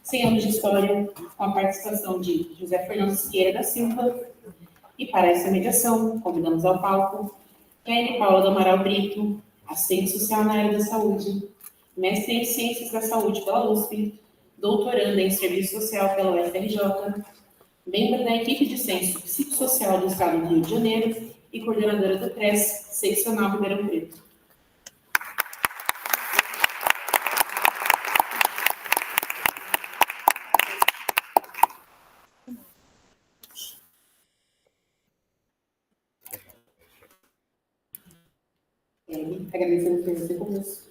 100 anos de história, com a participação de José Fernando Siqueira da Silva. E para essa mediação, convidamos ao palco Kelly Paula do Amaral Brito, assistente social na área da saúde, mestre em Ciências da Saúde pela USP, doutoranda em Serviço Social pela UFRJ, membro da equipe de Censo Psicossocial do Estado do Rio de Janeiro e coordenadora do CRES, seccional Ribeirão Preto. Agradecendo por você começo.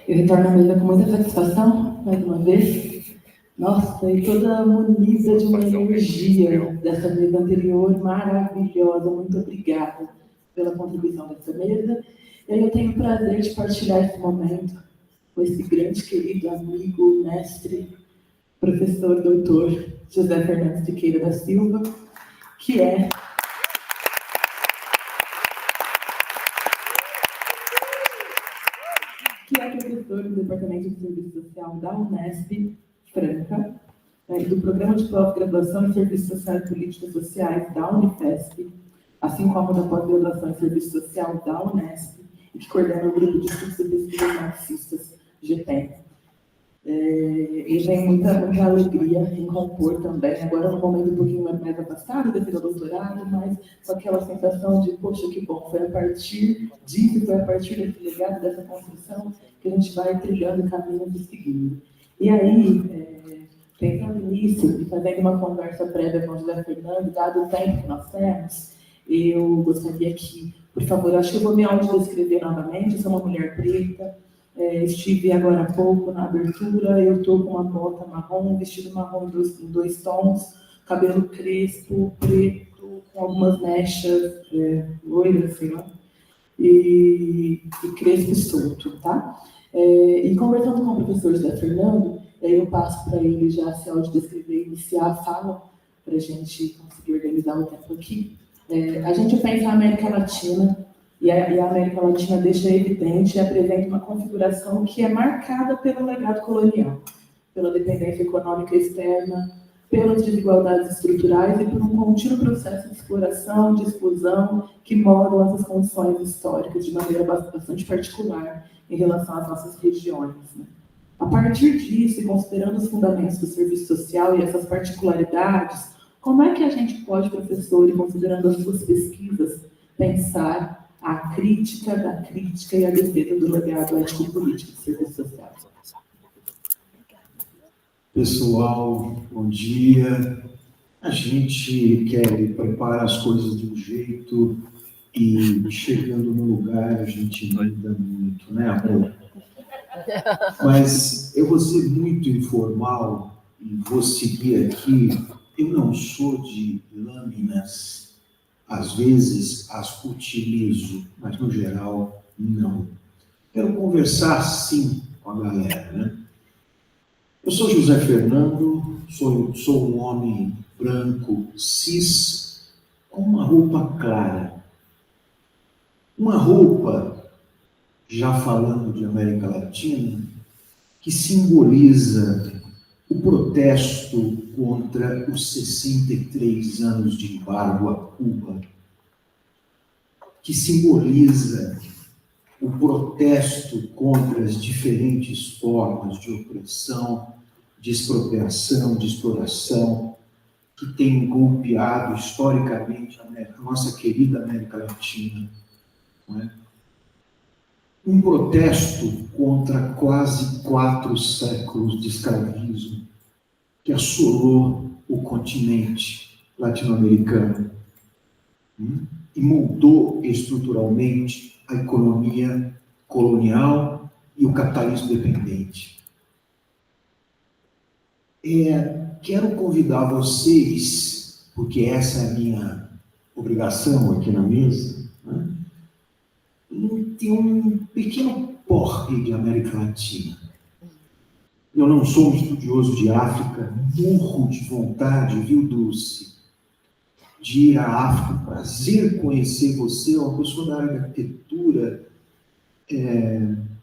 Eu retorno à mesa com muita satisfação, mais uma vez. Nossa, e toda munida de uma energia dessa mesa anterior maravilhosa. Muito obrigada pela contribuição dessa mesa. E aí eu tenho o prazer de partilhar esse momento com esse grande, querido amigo, mestre, professor, doutor José Fernando Siqueira da Silva, que é professor do Departamento de Serviço Social da Unesp Franca, e do Programa de Pós-Graduação em Serviço Social e Políticas Sociais da Unifesp, assim como da Pós-Graduação em Serviço Social da Unesp, e que coordena o Grupo de Estudos e Pesquisas Marxistas, GPEM. E tem muita alegria em compor também, agora num momento um pouquinho mais afastado devido ao doutorado, mas com aquela sensação de, poxa, que bom, foi a partir disso, foi a partir desse legado, dessa construção, que a gente vai trilhando o caminho e seguindo. E aí, pensando nisso, e fazendo uma conversa prévia com o José Fernando, dado o tempo que nós temos, eu gostaria que, por favor, acho que eu vou me autodescrever novamente, eu sou uma mulher preta, estive agora há pouco na abertura, eu estou com uma bota marrom, um vestido marrom em dois tons, cabelo crespo, preto, com algumas mechas loiras, sei lá, e crespo e solto, tá? E conversando com o professor José Fernando, eu passo para ele já se autodescrever e iniciar a fala, para a gente conseguir organizar o tempo aqui. A gente pensa na América Latina, e a América Latina deixa evidente e apresenta uma configuração que é marcada pelo legado colonial, pela dependência econômica externa, pelas desigualdades estruturais e por um contínuo processo de exploração, de exclusão, que moldam essas condições históricas de maneira bastante particular em relação às nossas regiões, né? A partir disso, e considerando os fundamentos do serviço social e essas particularidades, como é que a gente pode, professor, e considerando as suas pesquisas, pensar a crítica da crítica e a defesa do legado ético-político do serviço social? Pessoal, bom dia. A gente quer preparar as coisas de um jeito e chegando no lugar a gente muda muito, né, amor? Mas eu vou ser muito informal e vou seguir aqui. Eu não sou de lâminas, às vezes as utilizo, mas no geral não. Quero conversar sim com a galera, né? Eu sou José Fernando, sou um homem branco, cis, com uma roupa clara. Uma roupa, já falando de América Latina, que simboliza o protesto contra os 63 anos de embargo a Cuba, que simboliza o protesto contra as diferentes formas de opressão, de expropriação, de exploração, que tem golpeado historicamente a nossa querida América Latina. Não é? Um protesto contra quase 4 séculos de escravismo que assolou o continente latino-americano e moldou estruturalmente a economia colonial e o capitalismo dependente. Quero convidar vocês, porque essa é a minha obrigação aqui na mesa, né, em ter um pequeno porre de América Latina. Eu não sou um estudioso de África, morro de vontade, viu, Dulce, de ir à África. Prazer conhecer você, uma pessoa da área da arquitetura,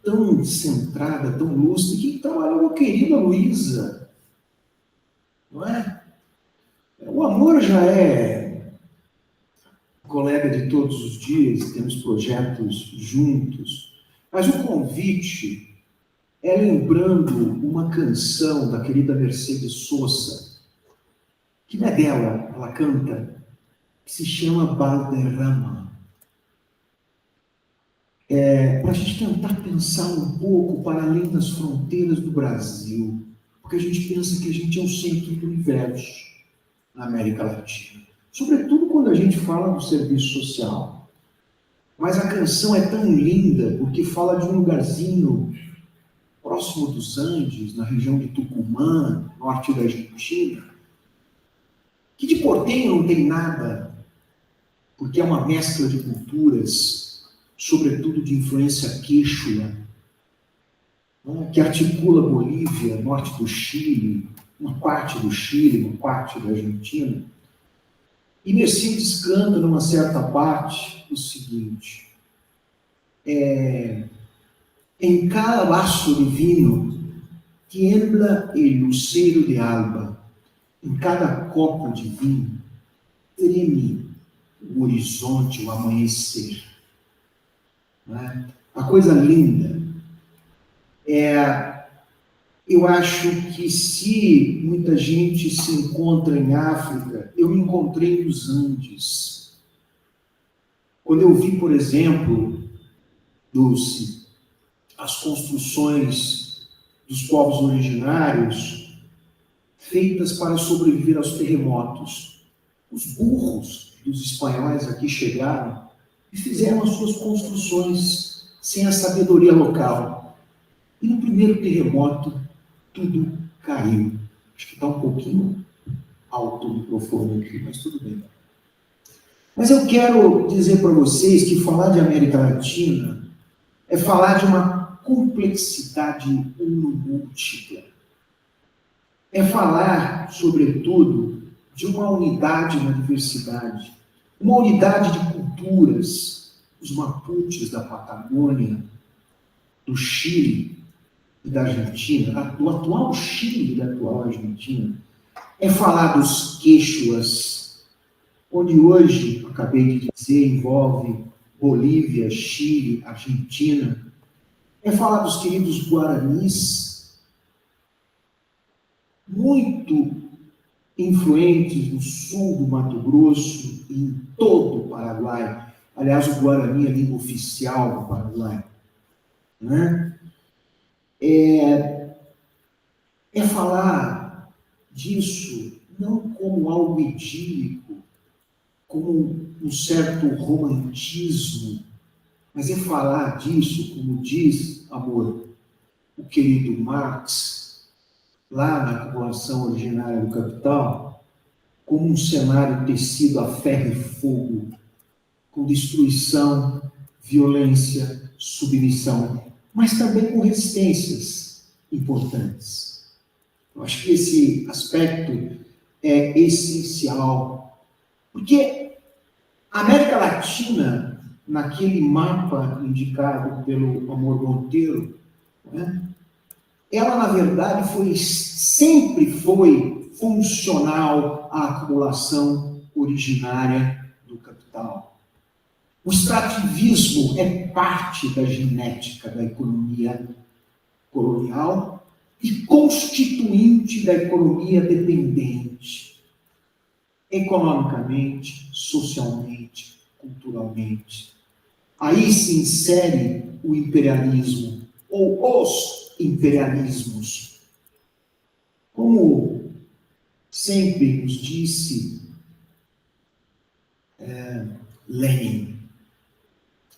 tão centrada, tão lúcida, que trabalhou com a querida Luísa, não é? O Amor já é colega de todos os dias, temos projetos juntos, mas o convite é lembrando uma canção da querida Mercedes Sosa, que não é dela, ela canta, que se chama Valderrama. Para a gente tentar pensar um pouco para além das fronteiras do Brasil, porque a gente pensa que a gente é o centro do universo na América Latina, sobretudo quando a gente fala do serviço social. Mas a canção é tão linda porque fala de um lugarzinho próximo dos Andes, na região de Tucumã, norte da Argentina, que de portenho não tem nada, porque é uma mescla de culturas, sobretudo de influência quechua, né, que articula Bolívia, norte do Chile, uma parte do Chile, uma parte da Argentina. E Mercedes canta, numa certa parte, o seguinte: em cada vaso de vinho tiembla el lucero de alba. Em cada copo de vinho treme o horizonte, o amanhecer. Não é? A coisa linda eu acho que se muita gente se encontra em África, eu me encontrei nos Andes. Quando eu vi, por exemplo, Dulce, as construções dos povos originários feitas para sobreviver aos terremotos. Os burros dos espanhóis aqui chegaram e fizeram as suas construções sem a sabedoria local. E no primeiro terremoto, tudo caiu. Acho que está um pouquinho alto o microfone aqui, mas tudo bem. Mas eu quero dizer para vocês que falar de América Latina é falar de uma complexidade múltipla. É falar, sobretudo, de uma unidade na diversidade, uma unidade de culturas, os Mapuches da Patagônia, do Chile e da Argentina, do atual Chile e da atual Argentina. É falar dos quechuas, onde hoje, acabei de dizer, envolve Bolívia, Chile, Argentina. É falar dos queridos guaranis, muito influentes no sul do Mato Grosso e em todo o Paraguai. Aliás, o Guarani é a língua oficial do Paraguai. Né? É falar disso não como algo idílico, como um certo romantismo, mas é falar disso, como diz, amor, o querido Marx, lá na população originária do Capital, como um cenário tecido a ferro e fogo, com destruição, violência, submissão, mas também com resistências importantes. Eu acho que esse aspecto é essencial, porque a América Latina, naquele mapa indicado pelo Amor Monteiro, né, ela, na verdade, sempre foi funcional à acumulação originária do capital. O extrativismo é parte da genética da economia colonial e constituinte da economia dependente, economicamente, socialmente, culturalmente. Aí se insere o imperialismo, ou os imperialismos. Como sempre nos disse Lenin.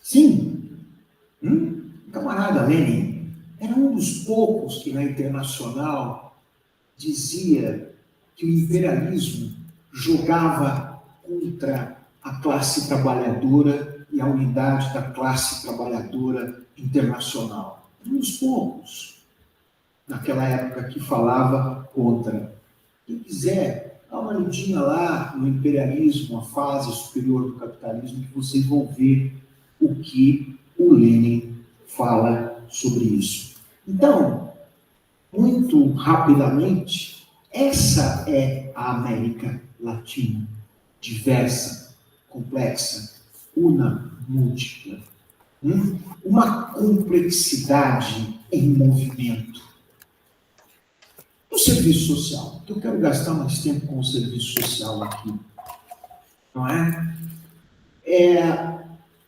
Sim, o camarada Lenin era um dos poucos que na Internacional dizia que o imperialismo jogava contra a classe trabalhadora e a unidade da classe trabalhadora internacional. Um dos poucos, naquela época, que falava contra. Quem quiser, dá uma olhadinha lá no imperialismo, a fase superior do capitalismo, que vocês vão ver o que o Lenin fala sobre isso. Então, muito rapidamente, essa é a América Latina, diversa, complexa, una, múltipla. Uma complexidade em movimento. O serviço social, eu quero gastar mais tempo com o serviço social aqui, não é?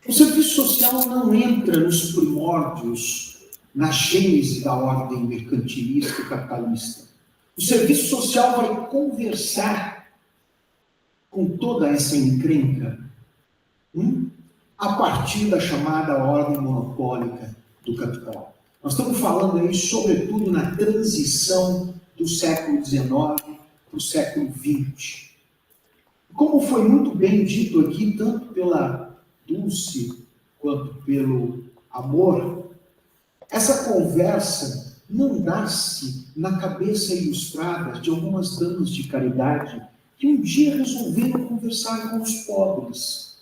O serviço social não entra nos primórdios, na gênese da ordem mercantilista e capitalista. O serviço social vai conversar com toda essa encrenca a partir da chamada ordem monopólica do capital. Nós estamos falando aí, sobretudo, na transição do século XIX para o século XX. Como foi muito bem dito aqui, tanto pela Dulce quanto pelo Amor, essa conversa não nasce na cabeça ilustrada de algumas damas de caridade que um dia resolveram conversar com os pobres.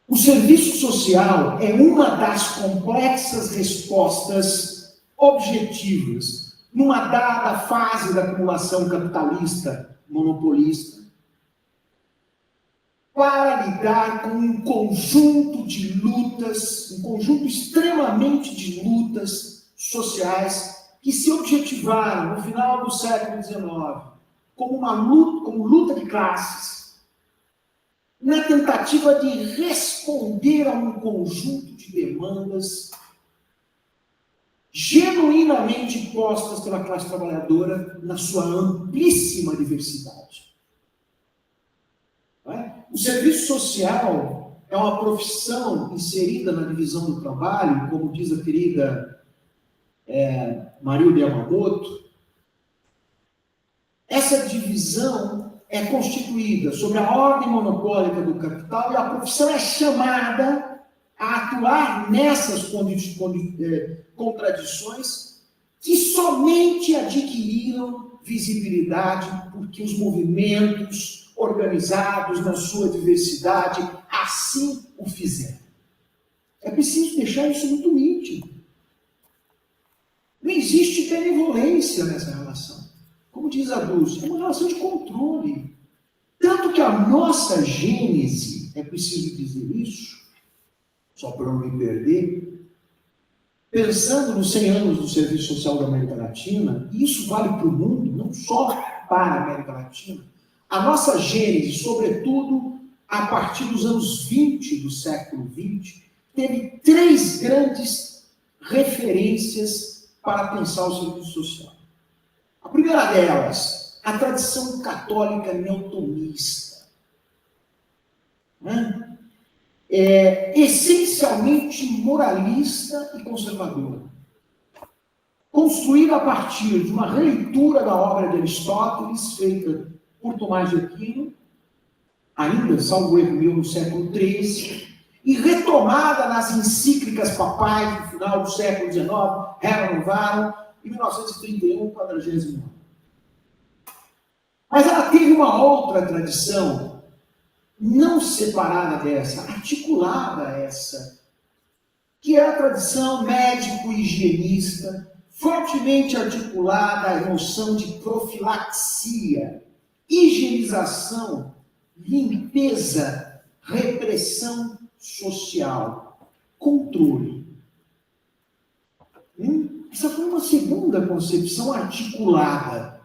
O serviço social é uma das complexas respostas objetivas numa dada fase da acumulação capitalista monopolista para lidar com um conjunto de lutas, um conjunto extremamente de lutas sociais que se objetivaram no final do século XIX como luta de classes, na tentativa de responder a um conjunto de demandas genuinamente postas pela classe trabalhadora na sua amplíssima diversidade. O serviço social é uma profissão inserida na divisão do trabalho, como diz a querida Marilda Yamamoto. Essa divisão é constituída sobre a ordem monopólica do capital e a profissão é chamada a atuar nessas contradições que somente adquiriram visibilidade porque os movimentos organizados na sua diversidade assim o fizeram. É preciso deixar isso muito nítido. Não existe benevolência nessa relação. Como diz a Dulce, é uma relação de controle. Tanto que a nossa gênese, é preciso dizer isso, só para não me perder, pensando nos 100 anos do Serviço Social da América Latina, e isso vale para o mundo, não só para a América Latina, a nossa gênese, sobretudo a partir dos anos 20 do século XX, teve 3 grandes referências para pensar o serviço social. A primeira delas, a tradição católica neotomista, essencialmente moralista e conservadora, construída a partir de uma releitura da obra de Aristóteles, feita por Tomás de Aquino, ainda, salvo erro meu, no século XIII, e retomada nas encíclicas papais do final do século XIX, Rerum Novarum, em 1931, 40º ano. Mas ela teve uma outra tradição, não separada dessa, articulada a essa, que é a tradição médico-higienista, fortemente articulada a noção de profilaxia, higienização, limpeza, repressão social, controle. Essa foi uma segunda concepção articulada.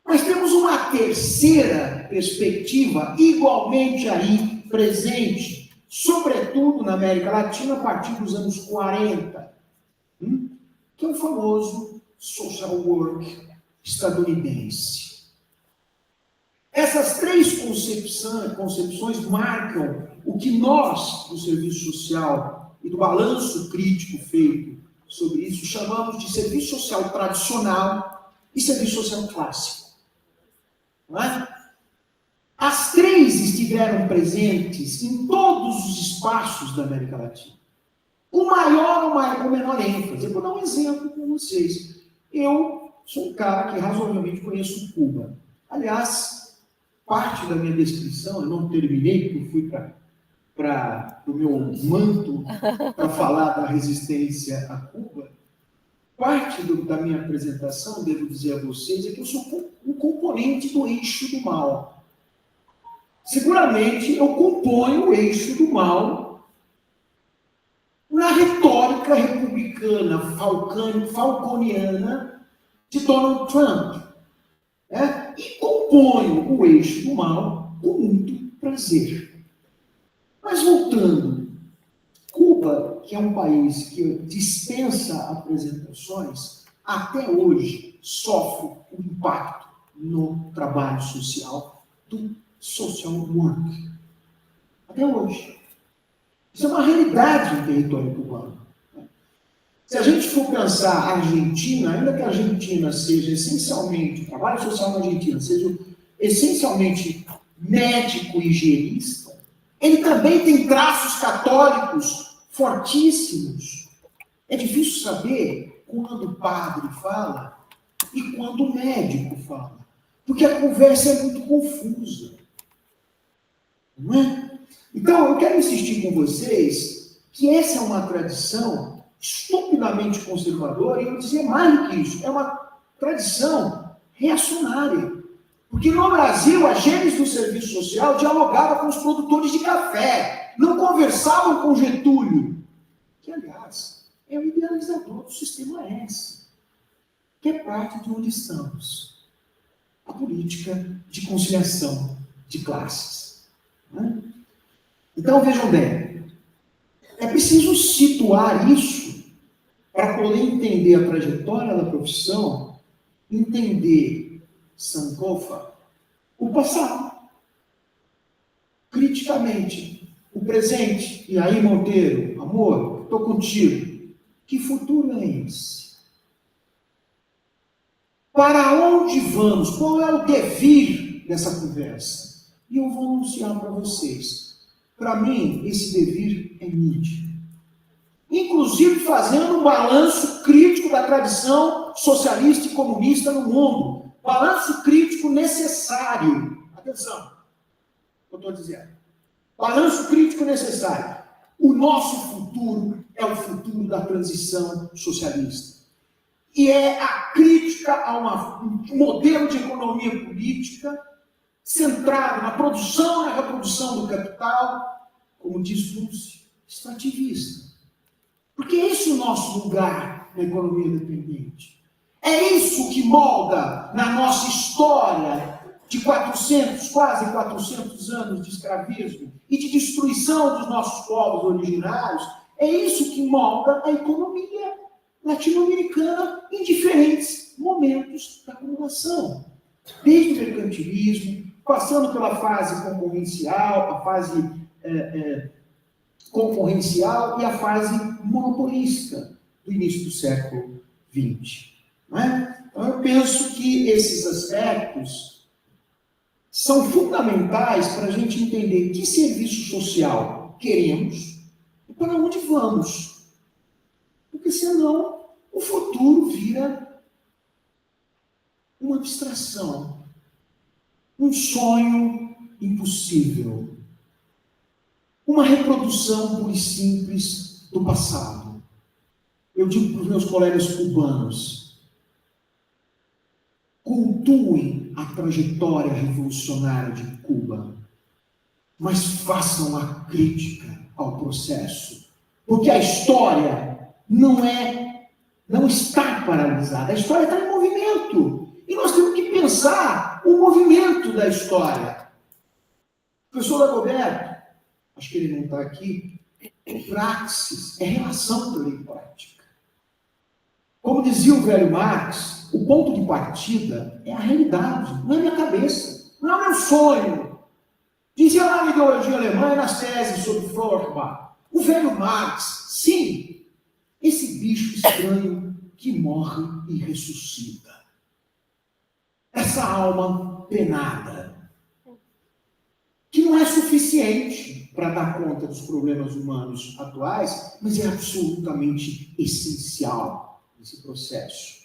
Mas temos uma terceira perspectiva, igualmente aí presente, sobretudo na América Latina, a partir dos anos 40, que é o famoso social work estadunidense. Essas três concepções marcam o que nós, do serviço social e do balanço crítico feito sobre isso, chamamos de serviço social tradicional e serviço social clássico. Não é? As três estiveram presentes em todos os espaços da América Latina. O maior ou menor ênfase. Eu vou dar um exemplo com vocês. Eu sou um cara que razoavelmente conheço Cuba. Aliás, parte da minha descrição, eu não terminei, porque eu fui para o meu manto para falar da resistência a Cuba. Parte da minha apresentação, devo dizer a vocês, é que eu sou um componente do eixo do mal. Seguramente eu componho o eixo do mal na retórica republicana falconiana de Donald Trump. E componho o eixo do mal com muito prazer. Mas voltando, Cuba, que é um país que dispensa apresentações, até hoje sofre o impacto no trabalho social do social work. Até hoje. Isso é uma realidade no território cubano. Se a gente for pensar a Argentina, ainda que a Argentina seja essencialmente, o trabalho social na Argentina seja essencialmente médico e higienista, ele também tem traços católicos fortíssimos. É difícil saber quando o padre fala e quando o médico fala, porque a conversa é muito confusa. Não é? Então, eu quero insistir com vocês que essa é uma tradição estupidamente conservadora, e eu dizia mais do que isso, é uma tradição reacionária. Porque no Brasil, a gênese do serviço social dialogava com os produtores de café, não conversavam com Getúlio, que, aliás, é o idealizador do sistema S, que é parte de onde estamos. A política de conciliação de classes. Né? Então, vejam bem, é preciso situar isso para poder entender a trajetória da profissão, entender Sankofa, o passado, criticamente, o presente. E aí, Monteiro, amor, estou contigo. Que futuro é esse? Para onde vamos? Qual é o devir dessa conversa? E eu vou anunciar para vocês. Para mim, esse devir é nítido. Inclusive fazendo um balanço crítico da tradição socialista e comunista no mundo. Balanço crítico necessário. Atenção, eu estou dizendo. Balanço crítico necessário. O nosso futuro é o futuro da transição socialista. E é a crítica a um modelo de economia política centrado na produção e na reprodução do capital, como diz Lúcio, extrativista. Porque é esse o nosso lugar na economia dependente. É isso que molda na nossa história de 400, quase 400 anos de escravismo e de destruição dos nossos povos originários. É isso que molda a economia latino-americana em diferentes momentos da acumulação. Desde o mercantilismo, passando pela fase concorrencial, a fase concorrencial e a fase monopolística do início do século XX. Não é? Então, eu penso que esses aspectos são fundamentais para a gente entender que serviço social queremos e para onde vamos. Porque senão o futuro vira uma abstração, um sonho impossível, uma reprodução pura e simples do passado. Eu digo para os meus colegas cubanos, cultuem a trajetória revolucionária de Cuba, mas façam a crítica ao processo, porque a história não está paralisada, a história está em movimento, e nós temos que pensar o movimento da história. Professor Dagoberto, acho que ele não está aqui, praxis é relação pela prática. Como dizia o velho Marx, o ponto de partida é a realidade, não é minha cabeça, não é meu sonho. Dizia lá na ideologia alemã, nas teses sobre Feuerbach, o velho Marx, sim, esse bicho estranho que morre e ressuscita. Essa alma penada, que não é suficiente para dar conta dos problemas humanos atuais, mas é absolutamente essencial nesse processo.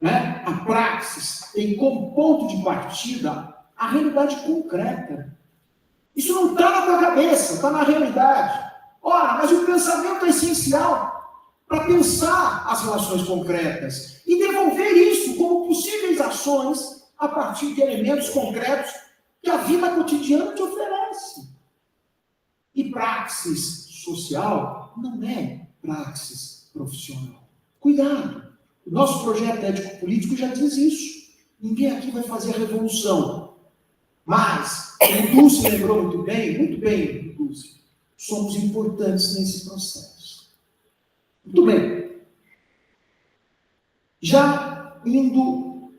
Né? A praxis tem como ponto de partida a realidade concreta. Isso não está na tua cabeça, está na realidade. Ora, mas o pensamento é essencial para pensar as relações concretas e devolver isso como possíveis ações a partir de elementos concretos que a vida cotidiana te oferece. E praxis social não é praxis profissional. Cuidado! O nosso projeto ético-político já diz isso. Ninguém aqui vai fazer a revolução. Mas, o Dulce lembrou muito bem, Dulce, somos importantes nesse processo. Muito bem. Já indo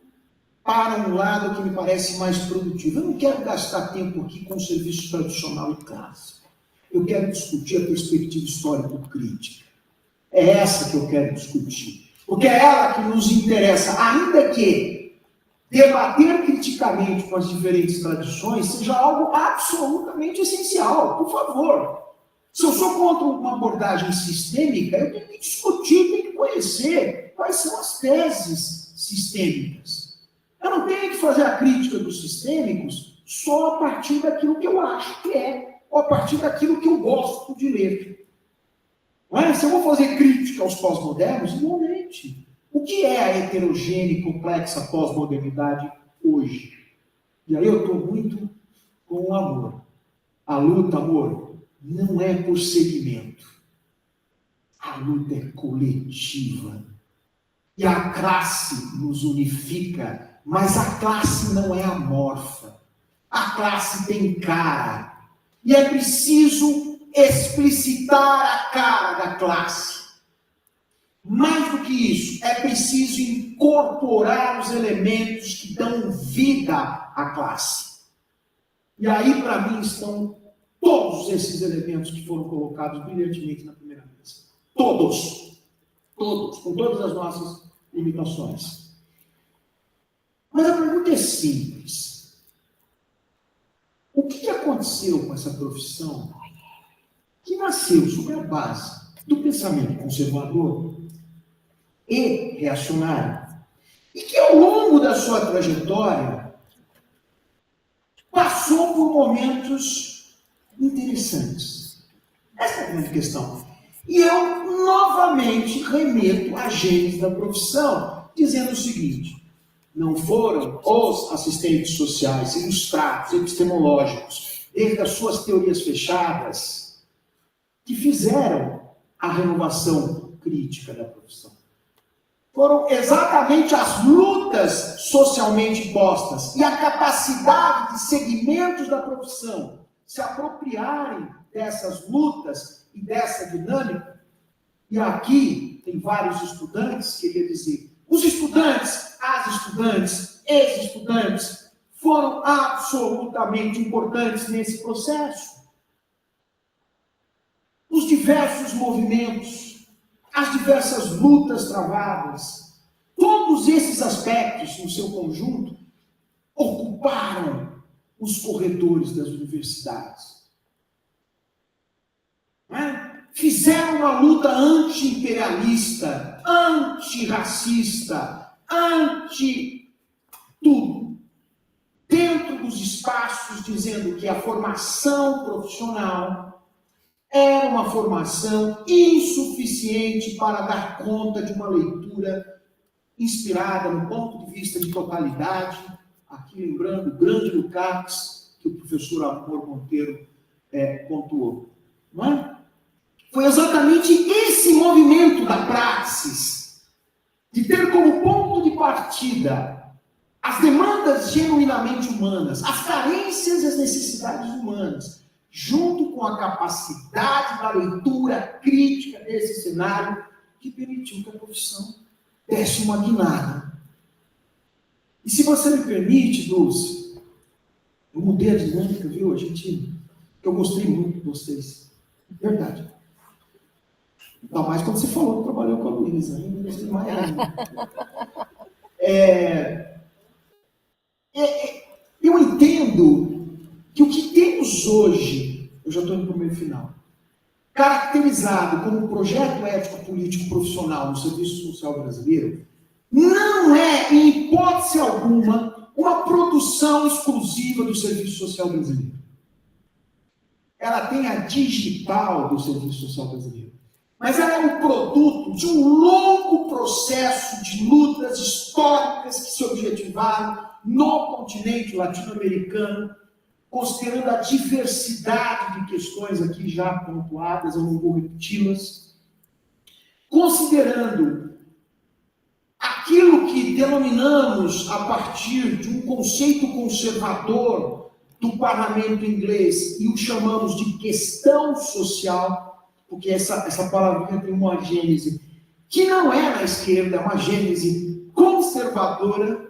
para um lado que me parece mais produtivo. Eu não quero gastar tempo aqui com o serviço tradicional e clássico. Eu quero discutir a perspectiva histórico-crítica. É essa que eu quero discutir. Porque é ela que nos interessa, ainda que debater criticamente com as diferentes tradições seja algo absolutamente essencial. Por favor. Se eu sou contra uma abordagem sistêmica, eu tenho que discutir, tenho que conhecer quais são as teses sistêmicas. Eu não tenho que fazer a crítica dos sistêmicos só a partir daquilo que eu acho que é, ou a partir daquilo que eu gosto de ler. Não é? Se eu vou fazer crítica aos pós-modernos, igualmente. O que é a heterogênea e complexa pós-modernidade hoje? E aí eu estou muito com o amor. A luta, amor, não é por segmento. A luta é coletiva. E a classe nos unifica, mas a classe não é amorfa. A classe tem cara. E é preciso explicitar a cara da classe. Mais do que isso, é preciso incorporar os elementos que dão vida à classe. E aí, para mim, estão todos esses elementos que foram colocados brilhantemente na primeira mesa. Todos. Todos, com todas as nossas limitações. Mas a pergunta é simples. O que aconteceu com essa profissão que nasceu sobre a base do pensamento conservador e reacionário, e que ao longo da sua trajetória passou por momentos interessantes? Essa é a grande questão. E eu novamente remeto à gênese da profissão, dizendo o seguinte: não foram os assistentes sociais, ilustrados, epistemológicos, desde as suas teorias fechadas, que fizeram a renovação crítica da profissão. Foram exatamente as lutas socialmente postas e a capacidade de segmentos da profissão se apropriarem dessas lutas e dessa dinâmica. E aqui tem vários estudantes, queria dizer, os estudantes, as estudantes, ex-estudantes, foram absolutamente importantes nesse processo. Os diversos movimentos, as diversas lutas travadas, todos esses aspectos, no seu conjunto, ocuparam os corredores das universidades. Não é? Fizeram uma luta anti-imperialista, anti-racista, anti-tudo, dentro dos espaços, dizendo que a formação profissional era uma formação insuficiente para dar conta de uma leitura inspirada no ponto de vista de totalidade, aqui lembrando o grande Lukács, que o professor Amor Monteiro pontuou. Não é? Foi exatamente esse movimento da praxis, de ter como ponto de partida as demandas genuinamente humanas, as carências e as necessidades humanas, junto com a capacidade da leitura crítica desse cenário, que permitiu que a profissão desse uma guinada. E se você me permite, Dulce, eu mudei a dinâmica, viu? Eu gostei muito de vocês. Verdade. Ainda mais quando você falou que trabalhou com a Luísa, ainda gostei mais ainda. Eu entendo que o que temos hoje, eu já estou indo para o meio final, caracterizado como um projeto ético-político profissional no Serviço Social Brasileiro, não é, em hipótese alguma, uma produção exclusiva do Serviço Social Brasileiro. Ela tem a digital do Serviço Social Brasileiro. Mas ela é um produto de um longo processo de lutas históricas que se objetivaram no continente latino-americano, considerando a diversidade de questões aqui já pontuadas, eu não vou repeti-las, considerando aquilo que denominamos a partir de um conceito conservador do parlamento inglês e o chamamos de questão social, porque essa palavrinha tem uma gênese que não é na esquerda, é uma gênese conservadora,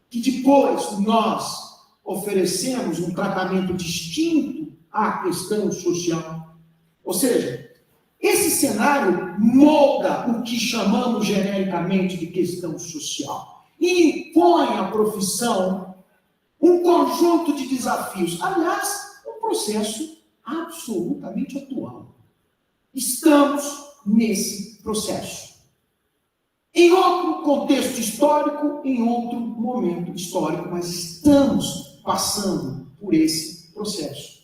que depois nós oferecemos um tratamento distinto à questão social. Ou seja, esse cenário molda o que chamamos genericamente de questão social e impõe à profissão um conjunto de desafios. Aliás, um processo absolutamente atual. Estamos nesse processo. Em outro contexto histórico, em outro momento histórico, mas estamos passando por esse processo.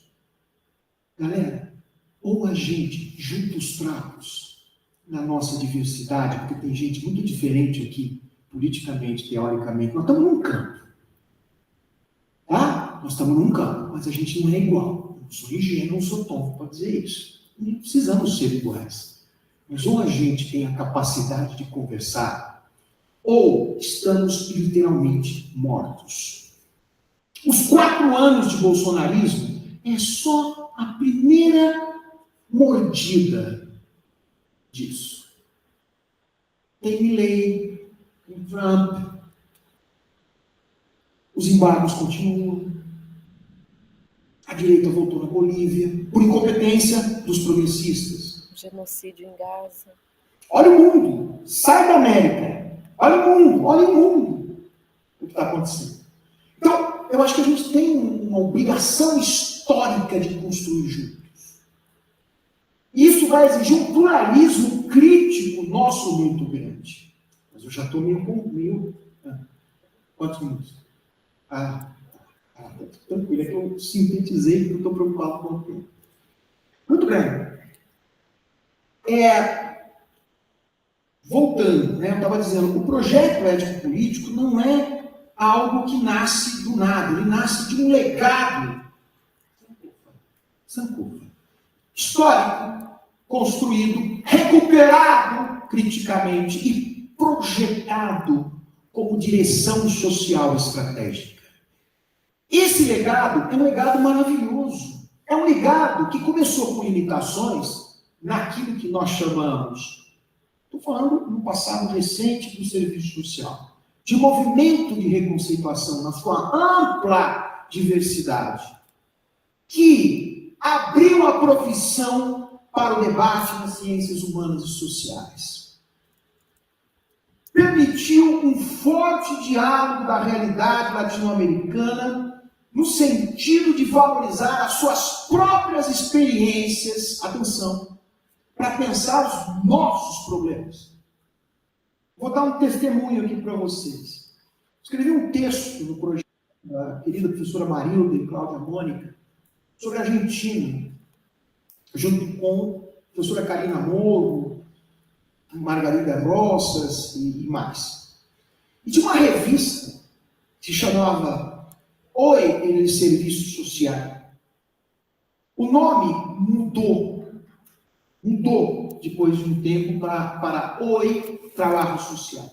Galera, ou a gente junta os trapos na nossa diversidade, porque tem gente muito diferente aqui, politicamente, teoricamente, nós estamos num campo. Tá? Nós estamos num campo, mas a gente não é igual. Eu não sou ingênuo, não sou tonto para dizer isso. Não precisamos ser iguais. Mas ou a gente tem a capacidade de conversar, ou estamos literalmente mortos. Os 4 anos de bolsonarismo é só a primeira mordida disso. Tem Milley, tem Trump, os embargos continuam, a direita voltou na Bolívia, por incompetência dos progressistas. Genocídio em Gaza. Olha o mundo, sai da América, olha o mundo, o que está acontecendo. Então, eu acho que a gente tem uma obrigação histórica de construir juntos. Isso vai exigir um pluralismo crítico nosso muito grande. Mas eu já estou meio... Quantos minutos? Tranquilo, é que eu sintetizei porque eu estou preocupado com o tempo. Muito bem. Voltando, eu estava dizendo, o projeto ético-político não é algo que nasce do nada, ele nasce de um legado Sankofa, histórico, construído, recuperado criticamente e projetado como direção social estratégica. Esse legado é um legado maravilhoso, é um legado que começou com limitações naquilo que nós chamamos, estou falando no passado recente do serviço social, de movimento de reconceituação na sua ampla diversidade, que abriu a profissão para o debate nas ciências humanas e sociais. Permitiu um forte diálogo da realidade latino-americana no sentido de valorizar as suas próprias experiências, atenção, para pensar os nossos problemas. Vou dar um testemunho aqui para vocês. Escrevi um texto no projeto da querida professora Marilda e Cláudia Mônica sobre a Argentina, junto com a professora Karina Moro, Margarida Roças e mais. E tinha uma revista que se chamava Oi, ele Serviço Social. O nome mudou depois de um tempo para Oi, Trabalho Social.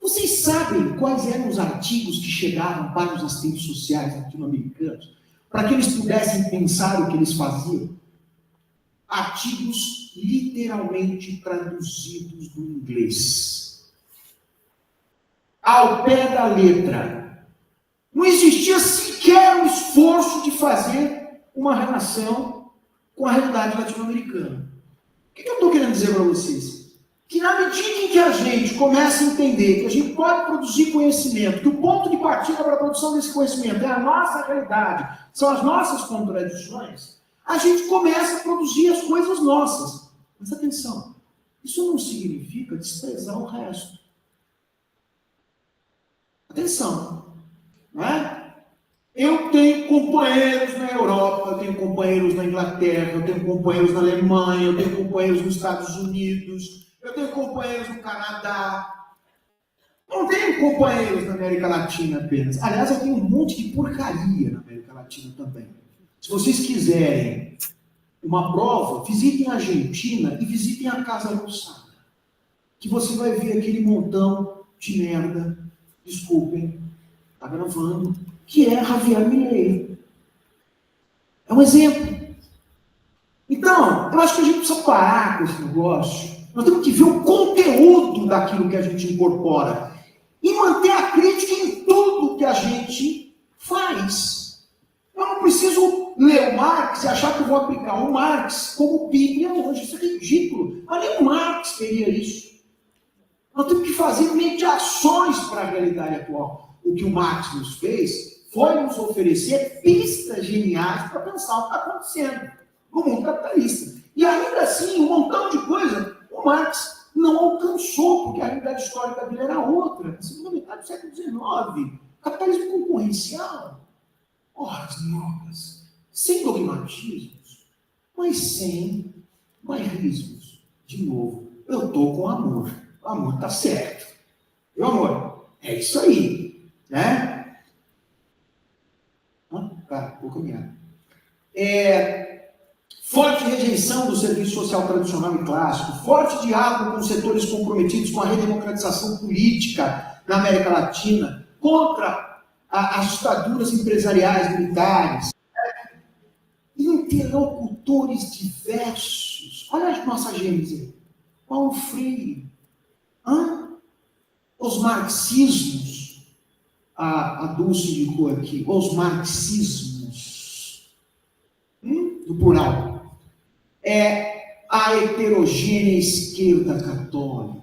Vocês sabem quais eram os artigos que chegavam para os assistentes sociais latino-americanos, para que eles pudessem pensar o que eles faziam? Artigos literalmente traduzidos do inglês. Ao pé da letra. Não existia sequer um esforço de fazer uma relação com a realidade latino-americana. O que eu estou querendo dizer para vocês? Que na medida em que a gente começa a entender que a gente pode produzir conhecimento, que o ponto de partida para a produção desse conhecimento é a nossa realidade, são as nossas contradições, a gente começa a produzir as coisas nossas. Mas atenção, isso não significa desprezar o resto. Atenção, não é? Eu tenho companheiros na Europa, eu tenho companheiros na Inglaterra, eu tenho companheiros na Alemanha, eu tenho companheiros nos Estados Unidos, eu tenho companheiros no Canadá. Não tenho companheiros na América Latina apenas. Aliás, eu tenho um monte de porcaria na América Latina também. Se vocês quiserem uma prova, visitem a Argentina e visitem a Casa Rosada, que você vai ver aquele montão de merda, desculpem, tá gravando, que é Javier Milei. É um exemplo. Então, eu acho que a gente precisa parar com esse negócio. Nós temos que ver o conteúdo daquilo que a gente incorpora e manter a crítica em tudo que a gente faz. Eu não preciso ler o Marx e achar que eu vou aplicar o Marx como Bíblia hoje. Isso é ridículo. Mas nem o Marx queria isso. Nós temos que fazer mediações para a realidade atual. O que o Marx nos fez foi nos oferecer pistas geniais para pensar o que está acontecendo no mundo capitalista. E ainda assim, um montão de coisa o Marx não alcançou, porque a realidade histórica dele era outra. Na segunda metade do século XIX, capitalismo concorrencial. Horas novas, sem dogmatismos, mas sem bairrismos. De novo, eu estou com amor. O amor está certo. Meu amor, é isso aí. Né? Cara, vou caminhar. Forte rejeição do serviço social tradicional e clássico, forte diálogo com setores comprometidos com a redemocratização política na América Latina, contra as ditaduras empresariais, militares, interlocutores diversos. Olha a nossa gênese. Paulo Freire, os marxismos, a Dulce indicou aqui, os marxismos, do plural, é a heterogênea esquerda católica.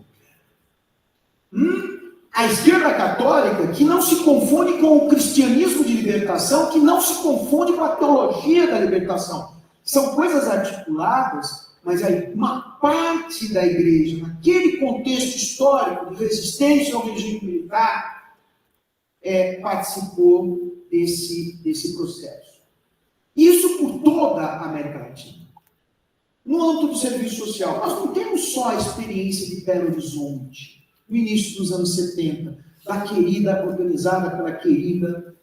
A esquerda católica que não se confunde com o cristianismo de libertação, que não se confunde com a teologia da libertação. São coisas articuladas, mas aí uma parte da igreja, naquele contexto histórico de resistência ao regime militar, participou desse processo. Isso por toda a América Latina. No âmbito do serviço social, nós não temos só a experiência de Belo Horizonte, no início dos anos 70, organizada pela querida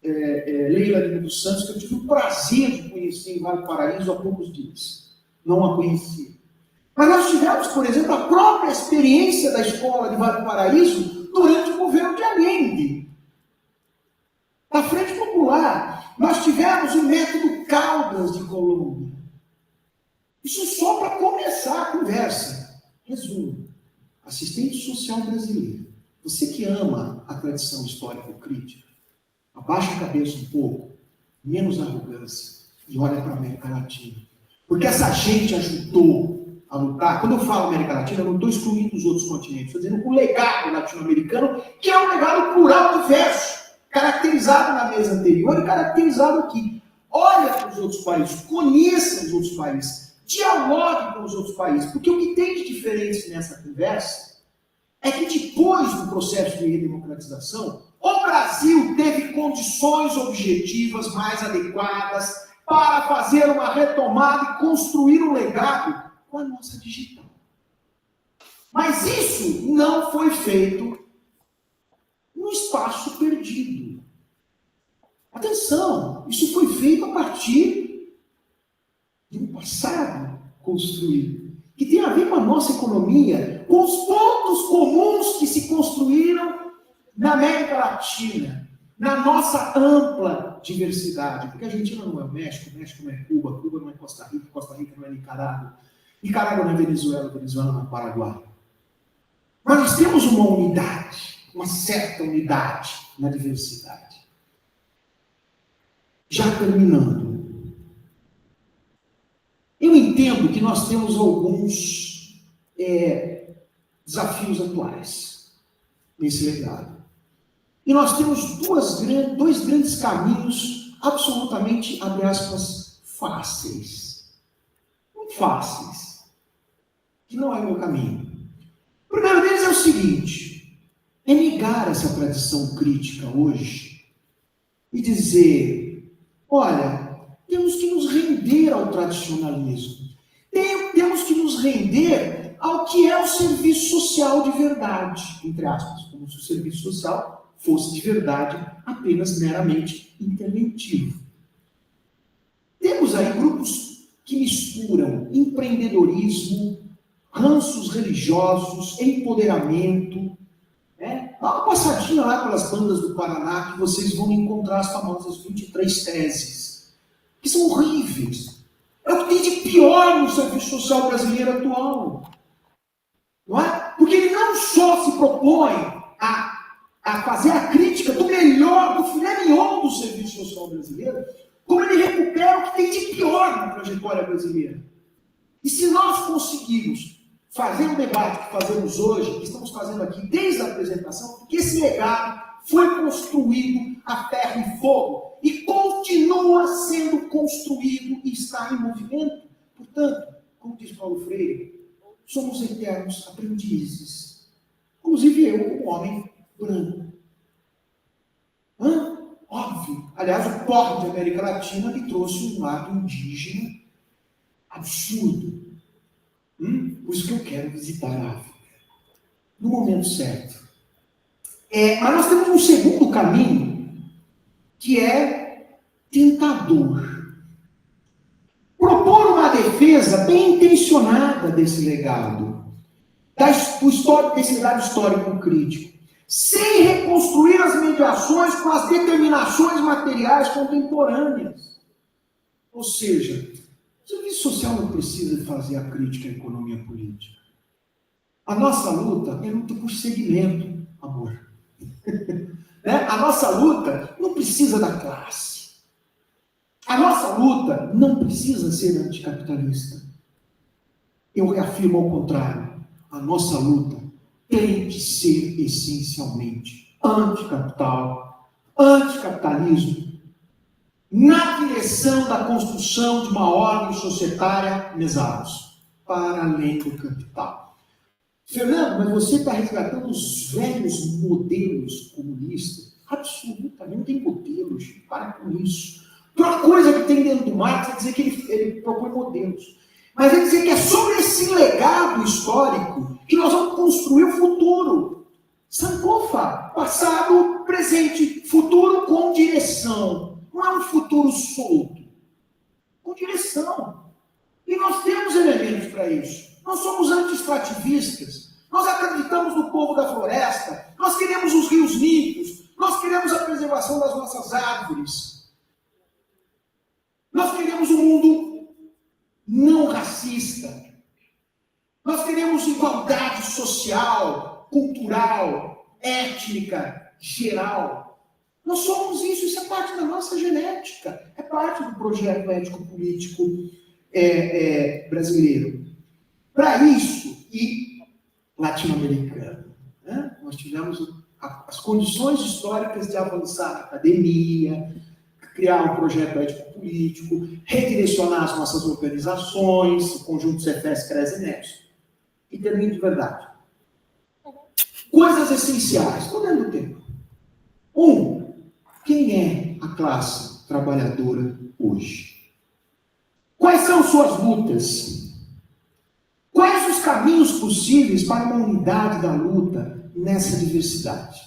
Leila Lima dos Santos, que eu tive o prazer de conhecer em Vale do Paraíso há poucos dias. Não a conheci. Mas nós tivemos, por exemplo, a própria experiência da escola de Vale do Paraíso durante o governo de Allende. Da Frente Popular, nós tivemos o método Caldas de Colômbia. Isso só para começar a conversa. Resumo. Assistente social brasileiro. Você que ama a tradição histórico-crítica, abaixa a cabeça um pouco, menos arrogância, e olha para a América Latina. Porque essa gente ajudou a lutar. Quando eu falo América Latina, eu não estou excluindo os outros continentes. Estou dizendo o legado latino-americano, que é um legado plural diverso, caracterizado na mesa anterior e caracterizado aqui. Olha para os outros países, conheça os outros países, dialogue com os outros países, porque o que tem de diferente nessa conversa é que depois do processo de redemocratização, o Brasil teve condições objetivas mais adequadas para fazer uma retomada e construir um legado com a nossa digital. Mas isso não foi feito num espaço perdido. Atenção, isso foi feito a partir de um passado construído, que tem a ver com a nossa economia, com os pontos comuns que se construíram na América Latina, na nossa ampla diversidade, porque a Argentina não é o México não é Cuba, Cuba não é Costa Rica não é Nicarágua, Nicarágua não é Venezuela, Venezuela não é Paraguai. Mas nós temos uma unidade, uma certa unidade na diversidade. Já terminando, eu entendo que nós temos alguns desafios atuais nesse legado. E nós temos dois grandes caminhos absolutamente, abre aspas, fáceis. Muito fáceis. Que não é o meu caminho. O primeiro deles é o seguinte: é negar essa tradição crítica hoje e dizer, olha, temos que nos render ao tradicionalismo. Temos que nos render ao que é o serviço social de verdade, entre aspas, como se o serviço social fosse de verdade apenas meramente interventivo. Temos aí grupos que misturam empreendedorismo, ranços religiosos, empoderamento. Dá uma passadinha lá pelas bandas do Paraná que vocês vão encontrar as famosas 23 teses, que são horríveis. É o que tem de pior no serviço social brasileiro atual. Não é? Porque ele não só se propõe a fazer a crítica do melhor, do filé mignon do serviço social brasileiro, como ele recupera o que tem de pior na trajetória brasileira. E se nós conseguirmos fazer o debate que fazemos hoje, que estamos fazendo aqui desde a apresentação, porque esse legado foi construído a ferro e fogo e continua sendo construído e está em movimento. Portanto, como diz Paulo Freire, somos eternos aprendizes. Inclusive eu, como homem branco. Óbvio. Aliás, o porte de América Latina me trouxe um lado indígena absurdo. Por isso que eu quero visitar a África. No momento certo. Mas nós temos um segundo caminho que é tentador. Propor uma defesa bem intencionada desse legado, desse legado histórico crítico, sem reconstruir as mediações com as determinações materiais contemporâneas. Ou seja, o serviço social não precisa fazer a crítica à economia política. A nossa luta é luta por segmento, amor. A nossa luta não precisa da classe. A nossa luta não precisa ser anticapitalista. Eu reafirmo ao contrário. A nossa luta tem de ser essencialmente anticapital, anticapitalismo, na direção da construção de uma ordem societária, mesados, para além do capital. Fernando, mas você está resgatando os velhos modelos comunistas? Absolutamente, não tem modelos, para com isso. A pior coisa que tem dentro do Marx é dizer que ele propõe modelos. Mas é dizer que é sobre esse legado histórico que nós vamos construir o futuro. Sankofa, passado, presente, futuro com direção. Não é um futuro solto. Com direção. E nós temos elementos para isso. Nós somos anti-extrativistas. Nós acreditamos no povo da floresta. Nós queremos os rios limpos. Nós queremos a preservação das nossas árvores. Nós queremos um mundo não racista. Nós queremos igualdade social, cultural, étnica, geral. Nós somos isso, isso é parte da nossa genética, é parte do projeto ético-político brasileiro. Para isso, e latino-americano, nós tivemos as condições históricas de avançar na academia, criar um projeto ético-político, redirecionar as nossas organizações, o conjunto Cefes, CRES e NEPS. E termino de verdade. Coisas essenciais, estou dando tempo. Quem é a classe trabalhadora hoje? Quais são suas lutas? Quais os caminhos possíveis para uma unidade da luta nessa diversidade?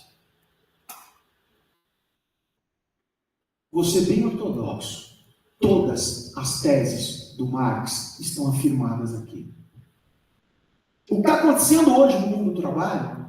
vou ser bem ortodoxo. Todas as teses do Marx estão afirmadas aqui. O que está acontecendo hoje no mundo do trabalho,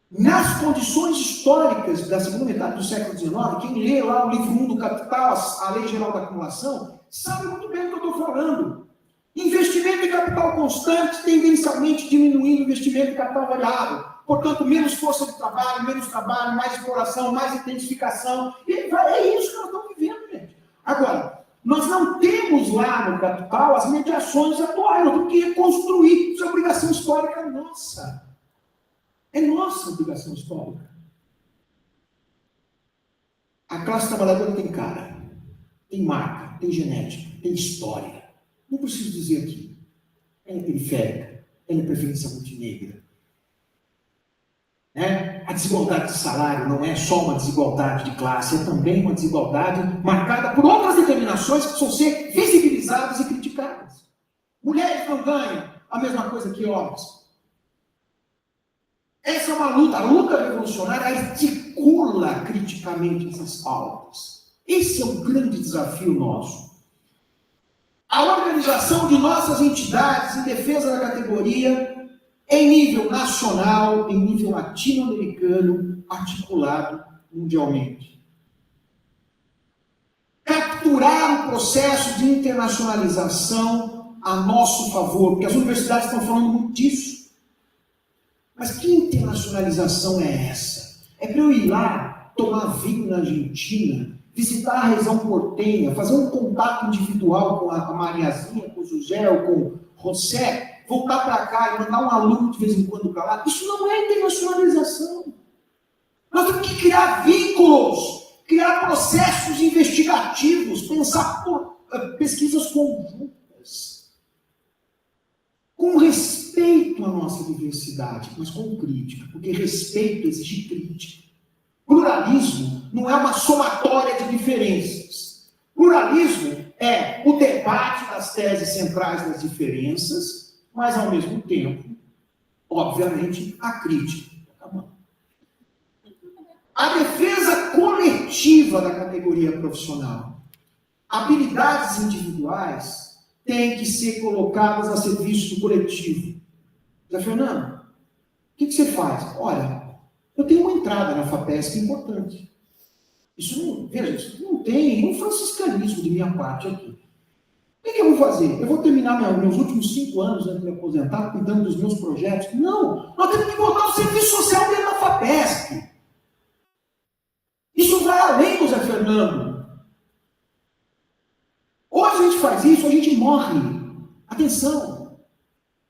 nas condições históricas da segunda metade do século XIX, quem lê lá o livro 1 do Capital, a Lei Geral da Acumulação, sabe muito bem do que eu estou falando. Investimento em capital constante, tendencialmente diminuindo o investimento em capital variável. Portanto, menos força de trabalho, mais exploração, mais intensificação. E é isso que nós estamos vivendo, gente. Agora, nós não temos lá no capital as mediações atuais, nós temos que reconstruir. Isso é obrigação histórica nossa. É nossa obrigação histórica. A classe trabalhadora tem cara, tem marca, tem genética, tem história. Não preciso dizer aqui. Ela é periférica, ela é preferência multinegra. A desigualdade de salário não é só uma desigualdade de classe, é também uma desigualdade marcada por outras determinações que precisam ser visibilizadas e criticadas. Mulheres não ganham a mesma coisa que homens. Essa é uma luta, a luta revolucionária articula criticamente essas pautas. Esse é o grande desafio nosso. A organização de nossas entidades em defesa da categoria em nível nacional, em nível latino-americano, articulado mundialmente. Capturar o processo de internacionalização a nosso favor, porque as universidades estão falando muito disso. Mas que internacionalização é essa? É para eu ir lá, tomar vinho na Argentina, visitar a região portenha, fazer um contato individual com a Mariazinha, com o José ou com o José, voltar para cá e mandar um aluno de vez em quando para lá. Isso não é internacionalização. Nós temos que criar vínculos, criar processos investigativos, pensar por pesquisas conjuntas, com respeito à nossa diversidade, mas com crítica, porque respeito exige crítica. Pluralismo não é uma somatória de diferenças. Pluralismo é o debate das teses centrais das diferenças, mas, ao mesmo tempo, obviamente, a crítica. A defesa coletiva da categoria profissional. Habilidades individuais têm que ser colocadas a serviço do coletivo. Zé Fernando, o que você faz? Olha, eu tenho uma entrada na FAPESP importante. Isso não, veja, isso não tem um franciscanismo de minha parte aqui. O que eu vou fazer? Eu vou terminar meus últimos 5 anos antes de me aposentar, cuidando dos meus projetos? Não! Nós temos que botar o serviço social dentro da FAPESP. Isso vai além do Zé Fernando. Hoje a gente faz isso, a gente morre. Atenção!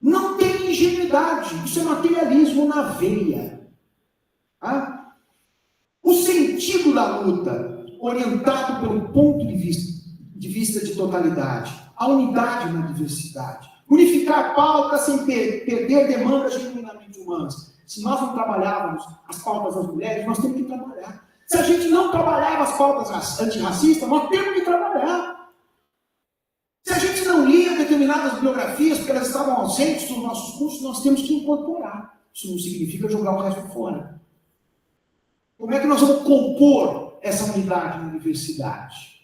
Não tem ingenuidade. Isso é materialismo na veia. Tá? O sentido da luta, orientado pelo ponto de vista de totalidade, a unidade na diversidade, unificar pautas sem perder demandas genuinamente humanas. Se nós não trabalhávamos as pautas das mulheres, nós temos que trabalhar. Se a gente não trabalhava as pautas antirracistas, nós temos que trabalhar. Se a gente não lia determinadas biografias, porque elas estavam ausentes dos nossos cursos, nós temos que incorporar. Isso não significa jogar o resto fora. Como é que nós vamos compor essa unidade na diversidade?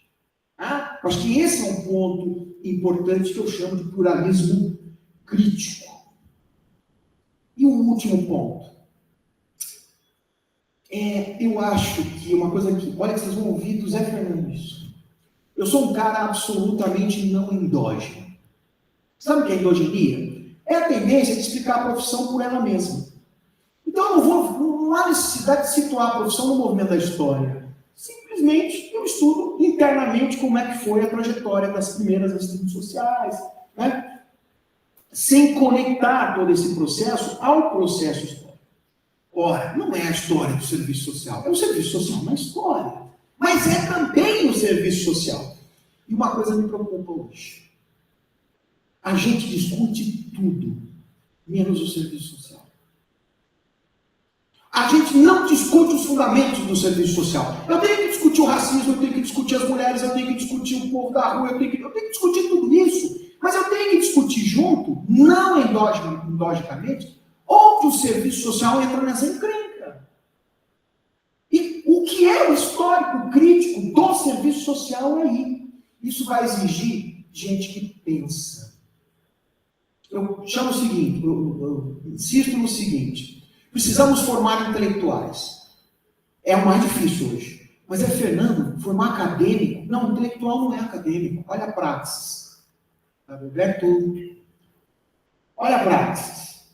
Acho que esse é um ponto importante que eu chamo de pluralismo crítico. E o último ponto. Eu acho que uma coisa que, olha que vocês vão ouvir do Zé Fernando isso. Eu sou um cara absolutamente não endógeno. Sabe o que é endogenia? É a tendência de explicar a profissão por ela mesma. Então não há necessidade de situar a profissão no movimento da história. Simplesmente eu estudo internamente como é que foi a trajetória das primeiras assistentes sociais, né? Sem conectar todo esse processo ao processo histórico. Ora, não é a história do serviço social, é o serviço social na história, mas é também o serviço social. E uma coisa me preocupa hoje. A gente discute tudo, menos o serviço social. A gente não discute os fundamentos do serviço social. Eu tenho que discutir o racismo, eu tenho que discutir as mulheres, eu tenho que discutir o povo da rua, eu tenho que discutir tudo isso, mas eu tenho que discutir junto, não endogenicamente, onde o serviço social entra nessa encrenca. E o que é o histórico crítico do serviço social aí. Isso vai exigir gente que pensa. Eu chamo o seguinte, eu insisto no seguinte, precisamos formar intelectuais. É o mais difícil hoje. Mas Fernando, formar acadêmico? Não, intelectual não é acadêmico. Olha a praxis. Tá, Roberto? Olha a praxis.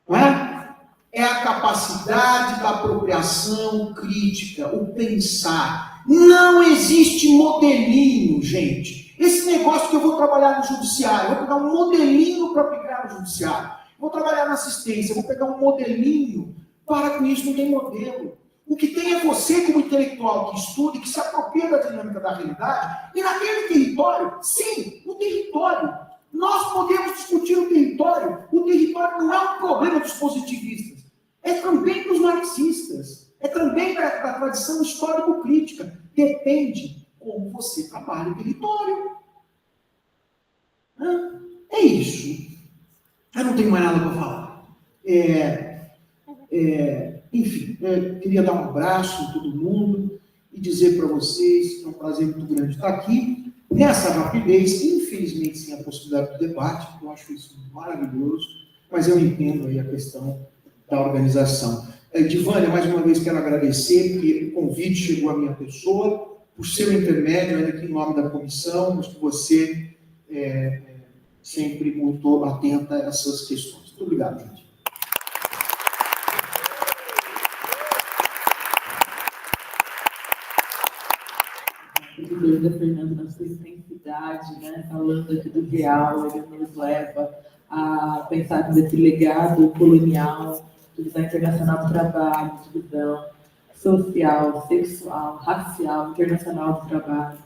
Não é? É a capacidade da apropriação crítica, o pensar. Não existe modelinho, gente. Esse negócio que eu vou trabalhar no judiciário, vou pegar um modelinho para aplicar no judiciário. Vou trabalhar na assistência, vou pegar um modelinho. Para com isso, não tem modelo. O que tem é você, como intelectual que estuda e que se apropria da dinâmica da realidade, e naquele território, sim, no território, nós podemos discutir o território. O território não é um problema dos positivistas, é também dos marxistas, é também da tradição histórico-crítica. Depende como você trabalha o território. É isso. Eu não tenho mais nada para falar. Enfim, queria dar um abraço a todo mundo e dizer para vocês que é um prazer muito grande estar aqui, nessa rapidez, infelizmente sem a possibilidade do debate, eu acho isso maravilhoso, mas eu entendo aí a questão da organização. Divânia, mais uma vez quero agradecer, porque o convite chegou à minha pessoa, por seu intermédio, ainda aqui em nome da comissão, mas que você sempre muito atenta a essas questões. Muito obrigado, gente. Da Fernanda, na sua intensidade, né? Falando aqui do real, ele nos leva a pensar nesse legado colonial, divisão internacional do trabalho, divisão social, sexual, racial, internacional do trabalho,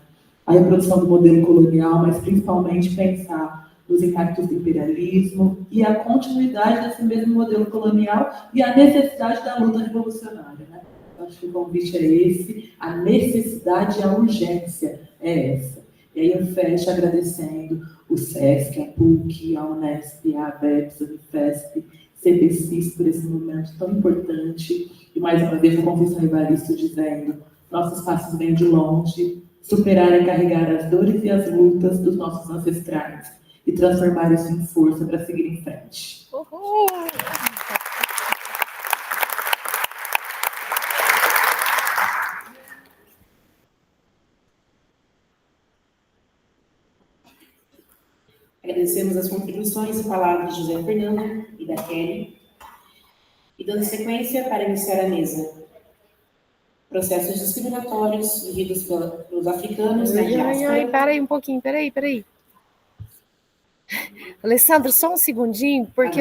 a reprodução do modelo colonial, mas principalmente pensar nos impactos do imperialismo e a continuidade desse mesmo modelo colonial e a necessidade da luta revolucionária, né? Acho que o convite é esse, a necessidade e a urgência é essa. E aí eu fecho agradecendo o SESC, a PUC, a Unesp, a ABEPS, a Unifesp, CBCIS por esse momento tão importante. E mais uma vez a Confissão Evaristo dizendo, nossos passos vêm de longe, superar e carregar as dores e as lutas dos nossos ancestrais e transformar isso em força para seguir em frente. Uhul! Agradecemos as contribuições e palavras de José Fernando e da Kelly. E dando sequência para iniciar a mesa. Processos discriminatórios vividos pelos africanos na diáspora. Peraí um pouquinho, peraí. Alessandro, só um segundinho, porque